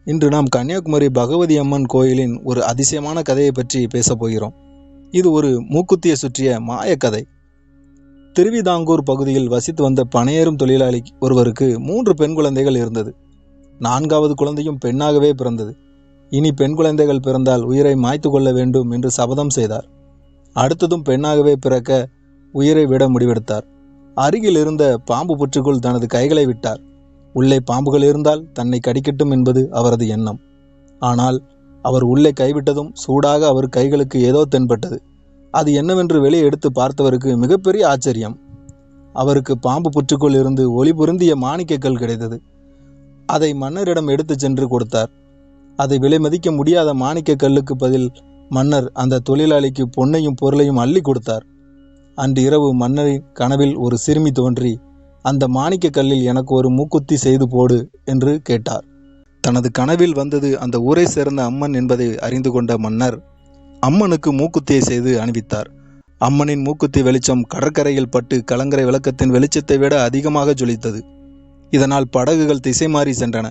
இன்று நாம் கன்னியாகுமரி பகவதி அம்மன் கோயிலின் ஒரு அதிசயமான கதையை பற்றி பேசப் போகிறோம். இது ஒரு மூக்குத்தியை சுற்றிய மாயக்கதை. திருவிதாங்கூர் பகுதியில் வசித்து வந்த பனையேறும் தொழிலாளி ஒருவருக்கு 3 பெண் குழந்தைகள் இருந்தது. 4வது குழந்தையும் பெண்ணாகவே பிறந்தது. இனி பெண் குழந்தைகள் பிறந்தால் உயிரை மாய்த்து கொள்ள வேண்டும் என்று சபதம் செய்தார். அடுத்ததும் பெண்ணாகவே பிறக்க உயிரை விட முடிவெடுத்தார். அருகில் இருந்த பாம்பு புற்றுக்குள் தனது கைகளை விட்டார். உள்ளே பாம்புகள் இருந்தால் தன்னை கடிக்கட்டும் என்பது அவரது எண்ணம். ஆனால் அவர் உள்ளே கைவிட்டதும் சூடாக அவர் கைகளுக்கு ஏதோ தென்பட்டது. அது என்னவென்று வெளியே எடுத்து பார்த்தவருக்கு மிகப்பெரிய ஆச்சரியம். அவருக்கு பாம்பு புற்றுக்குள் இருந்து ஒளி பொருந்திய மாணிக்கக்கல் கிடைத்தது. அதை மன்னரிடம் எடுத்து சென்று கொடுத்தார். அதை விலை மதிக்க முடியாத மாணிக்க கல்லுக்கு பதில் மன்னர் அந்த தொழிலாளிக்கு பொன்னையும் பொருளையும் அள்ளி கொடுத்தார். அன்று இரவு மன்னரின் கனவில் ஒரு சிறுமி தோன்றி, அந்த மாணிக்க கல்லில் எனக்கு ஒரு மூக்குத்தி செய்து போடு என்று கேட்டார். தனது கனவில் வந்தது அந்த ஊரை சேர்ந்த அம்மன் என்பதை அறிந்து கொண்ட மன்னர் அம்மனுக்கு மூக்குத்தியை செய்து அணிவித்தார். அம்மனின் மூக்குத்தி வெளிச்சம் கடற்கரையில் பட்டு கலங்கரை விளக்கத்தின் வெளிச்சத்தை விட அதிகமாக ஜொலித்தது. இதனால் படகுகள் திசை மாறி சென்றன.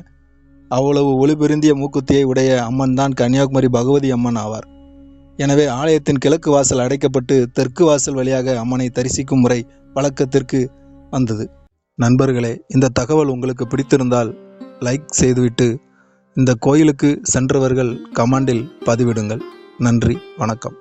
அவ்வளவு ஒளிபெருந்திய மூக்குத்தியை உடைய அம்மன் தான் கன்னியாகுமரி பகவதி அம்மன் ஆவார். எனவே ஆலயத்தின் கிழக்கு வாசல் அடைக்கப்பட்டு தெற்கு வாசல் வழியாக அம்மனை தரிசிக்கும் முறை வழக்கத்திற்கு வந்தது. நண்பர்களே, இந்த தகவல் உங்களுக்கு பிடித்திருந்தால் லைக் செய்துவிட்டு இந்த கோயிலுக்கு சென்றவர்கள் கமெண்டில் பதிவிடுங்கள். நன்றி, வணக்கம்.